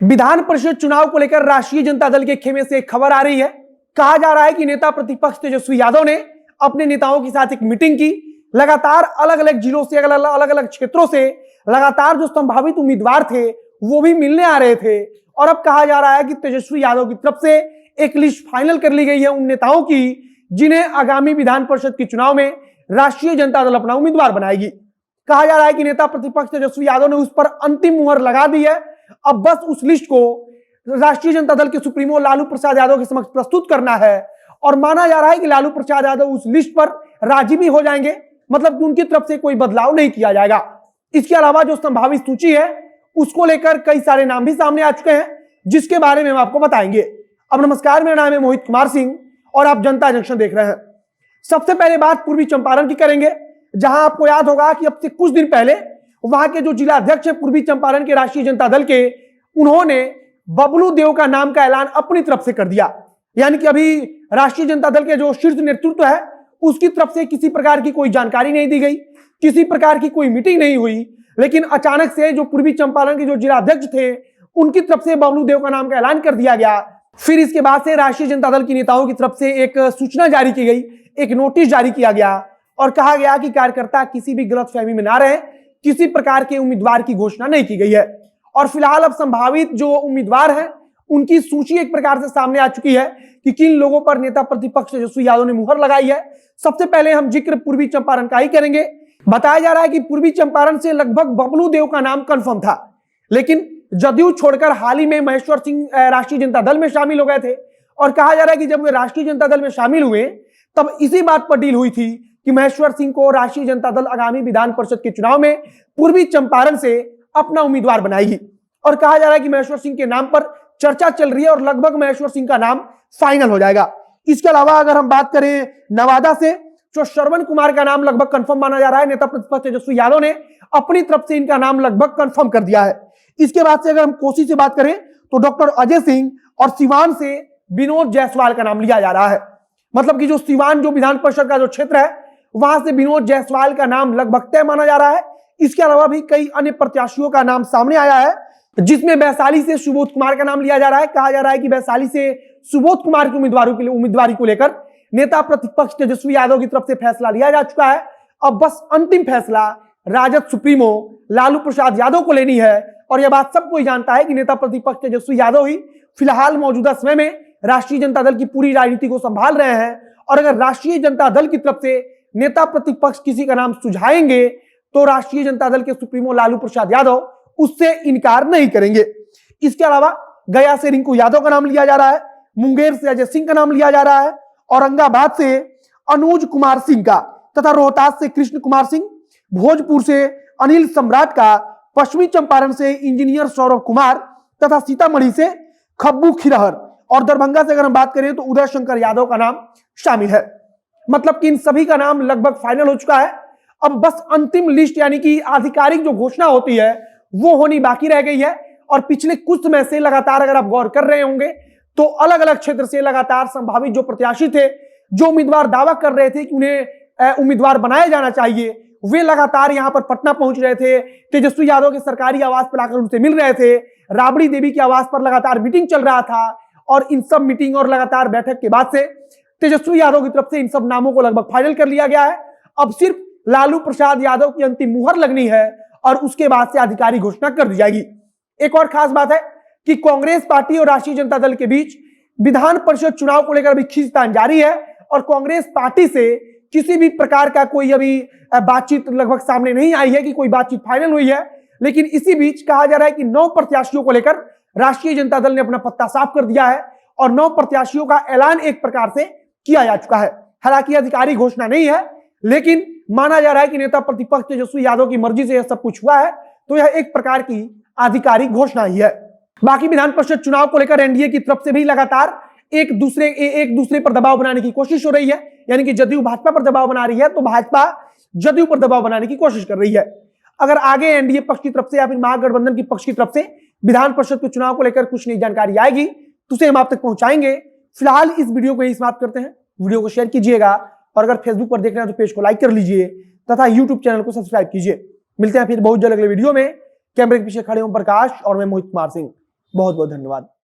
विधान परिषद चुनाव को लेकर राष्ट्रीय जनता दल के खेमे से एक खबर आ रही है। कहा जा रहा है कि नेता प्रतिपक्ष तेजस्वी यादव ने अपने नेताओं के साथ एक मीटिंग की। लगातार अलग अलग जिलों से, अलग अलग क्षेत्रों से लगातार जो संभावित उम्मीदवार थे वो भी मिलने आ रहे थे। और अब कहा जा रहा है कि तेजस्वी यादव की तरफ से एक लिस्ट फाइनल कर ली गई है उन नेताओं की जिन्हें आगामी विधान परिषद के चुनाव में राष्ट्रीय जनता दल अपना उम्मीदवार बनाएगी। कहा जा रहा है कि नेता प्रतिपक्ष तेजस्वी यादव ने उस पर अंतिम मुहर लगा दी है। अब बस उस लिस्ट को राष्ट्रीय जनता दल के सुप्रीमो लालू प्रसाद यादव के समक्ष प्रस्तुत करना है और माना जा रहा है कि लालू प्रसाद यादव उस लिस्ट पर राजी भी हो जाएंगे, मतलब कि उनकी तरफ से कोई बदलाव नहीं किया जाएगा। इसके अलावा जो संभावित सूची है उसको लेकर कई सारे नाम भी सामने आ चुके हैं जिसके बारे में हम आपको बताएंगे। अब नमस्कार, मेरा नाम है मोहित कुमार सिंह और आप जनता जंक्शन देख रहे हैं। सबसे पहले बात पूर्वी चंपारण की करेंगे, जहां आपको याद होगा कि अब से कुछ दिन पहले वहां के जो जिला अध्यक्ष है पूर्वी चंपारण के राष्ट्रीय जनता दल के, उन्होंने बबलू देव का नाम का ऐलान अपनी तरफ से कर दिया। यानी कि अभी राष्ट्रीय जनता दल के जो शीर्ष नेतृत्व है उसकी तरफ से किसी प्रकार की कोई जानकारी नहीं दी गई, किसी प्रकार की कोई मीटिंग नहीं हुई, लेकिन अचानक से जो पूर्वी चंपारण के जो जिला अध्यक्ष थे उनकी तरफ से बबलू देव का नाम का ऐलान कर दिया गया। फिर इसके बाद से राष्ट्रीय जनता दल के नेताओं की तरफ से एक सूचना जारी की गई, एक नोटिस जारी किया गया और कहा गया कि कार्यकर्ता किसी भी गलतफहमी में ना रहे, किसी प्रकार के उम्मीदवार की घोषणा नहीं की गई है। और फिलहाल अब संभावित जो उम्मीदवार हैं उनकी सूची एक प्रकार से सामने आ चुकी है कि किन लोगों पर नेता प्रतिपक्ष तेजस्वी यादव ने मुहर लगाई है। सबसे पहले हम जिक्र पूर्वी चंपारण का ही करेंगे। बताया जा रहा है कि पूर्वी चंपारण से लगभग बबलू देव का नाम कंफर्म था, लेकिन जदयू छोड़कर हाल ही में महेश्वर सिंह राष्ट्रीय जनता दल में शामिल हो गए थे। और कहा जा रहा है कि जब वे राष्ट्रीय जनता दल में शामिल हुए तब इसी बात पर डील हुई थी कि महेश्वर सिंह को राष्ट्रीय जनता दल आगामी विधान परिषद के चुनाव में पूर्वी चंपारण से अपना उम्मीदवार बनाएगी। और कहा जा रहा है कि महेश्वर सिंह के नाम पर चर्चा चल रही है और लगभग महेश्वर सिंह का नाम फाइनल हो जाएगा। इसके अलावा अगर हम बात करें नवादा से, तो श्रवण कुमार का नाम लगभग कंफर्म माना जा रहा है। नेता प्रतिपक्ष तेजस्वी यादव ने अपनी तरफ से इनका नाम लगभग कंफर्म कर दिया है। इसके बाद से अगर हम कोसी से बात करें तो डॉक्टर अजय सिंह और सिवान से विनोद जायसवाल का नाम लिया जा रहा है। मतलब कि जो सिवान जो विधान परिषद का जो क्षेत्र है वहां से विनोद जायसवाल का नाम लगभग तय माना जा रहा है। इसके अलावा भी कई अन्य प्रत्याशियों का नाम सामने आया है, जिसमें वैशाली से सुबोध कुमार का नाम लिया जा रहा है। कहा जा रहा है कि वैशाली से सुबोध कुमार की उम्मीदवारी को लेकर नेता प्रतिपक्ष तेजस्वी यादव की तरफ से फैसला लिया जा चुका है। अब बस अंतिम फैसला राजद सुप्रीमो लालू प्रसाद यादव को लेनी है। और यह बात सबको जानता है कि नेता प्रतिपक्ष तेजस्वी यादव ही फिलहाल मौजूदा समय में राष्ट्रीय जनता दल की पूरी राजनीति को संभाल रहे हैं। और अगर राष्ट्रीय जनता दल की तरफ से नेता प्रतिपक्ष किसी का नाम सुझाएंगे तो राष्ट्रीय जनता दल के सुप्रीमो लालू प्रसाद यादव उससे इनकार नहीं करेंगे। इसके अलावा गया से रिंकू यादव का नाम लिया जा रहा है, मुंगेर से अजय सिंह का नाम लिया जा रहा है, औरंगाबाद से अनुज कुमार सिंह का, तथा रोहतास से कृष्ण कुमार सिंह, भोजपुर से अनिल सम्राट का, पश्चिमी चंपारण से इंजीनियर सौरभ कुमार तथा सीतामढ़ी से खब्बू खिरहर और दरभंगा से अगर हम बात करें तो उदय शंकर यादव का नाम शामिल है। मतलब कि इन सभी का नाम लगभग फाइनल हो चुका है। अब बस अंतिम लिस्ट यानी कि आधिकारिक जो घोषणा होती है वो होनी बाकी रह गई है। और पिछले कुछ समय से लगातार अगर आप गौर कर रहे होंगे तो अलग अलग क्षेत्र से लगातार संभावित जो प्रत्याशी थे, जो उम्मीदवार दावा कर रहे थे कि उन्हें उम्मीदवार बनाया जाना चाहिए, वे लगातार यहां पर पटना पहुंच रहे थे, तेजस्वी यादव के सरकारी आवास पर आकर उनसे मिल रहे थे, राबड़ी देवी के आवास पर लगातार मीटिंग चल रहा था। और इन सब मीटिंग और लगातार बैठक के बाद से तेजस्वी यादव की तरफ से इन सब नामों को लगभग फाइनल कर लिया गया है। अब सिर्फ लालू प्रसाद यादव की अंतिम मुहर लगनी है और उसके बाद से आधिकारिक घोषणा कर दी जाएगी। एक और खास बात है कि कांग्रेस पार्टी और राष्ट्रीय जनता दल के बीच विधान परिषद चुनाव को लेकर अभी खींचतान जारी है और कांग्रेस पार्टी से किसी भी प्रकार का कोई अभी बातचीत लगभग सामने नहीं आई है कि कोई बातचीत फाइनल हुई है। लेकिन इसी बीच कहा जा रहा है कि 9 प्रत्याशियों को लेकर राष्ट्रीय जनता दल ने अपना पत्ता साफ कर दिया है और 9 प्रत्याशियों का ऐलान एक प्रकार से किया जा चुका है। हालांकि आधिकारिक घोषणा नहीं है, लेकिन माना जा रहा है कि नेता प्रतिपक्ष तेजस्वी यादव की मर्जी से यह सब कुछ हुआ है, तो यह एक प्रकार की आधिकारिक घोषणा ही है। बाकी विधान परिषद चुनाव को लेकर एनडीए की तरफ से भी लगातार एक दूसरे पर दबाव बनाने की कोशिश हो रही है। यानी कि जदयू भाजपा पर दबाव बना रही है तो भाजपा जदयू पर दबाव बनाने की कोशिश कर रही है। अगर आगे एनडीए पक्ष की तरफ से या फिर महागठबंधन की पक्ष की तरफ से विधान परिषद के चुनाव को लेकर कुछ नई जानकारी आएगी तो उसे हम आप तक पहुंचाएंगे। फिलहाल इस वीडियो को यही समाप्त करते हैं। वीडियो को शेयर कीजिएगा और अगर फेसबुक पर देख रहे हैं तो पेज को लाइक कर लीजिए तथा यूट्यूब चैनल को सब्सक्राइब कीजिए। मिलते हैं फिर बहुत जल्द अगले वीडियो में। कैमरे के पीछे खड़े ओम प्रकाश और मैं मोहित कुमार सिंह। बहुत बहुत धन्यवाद।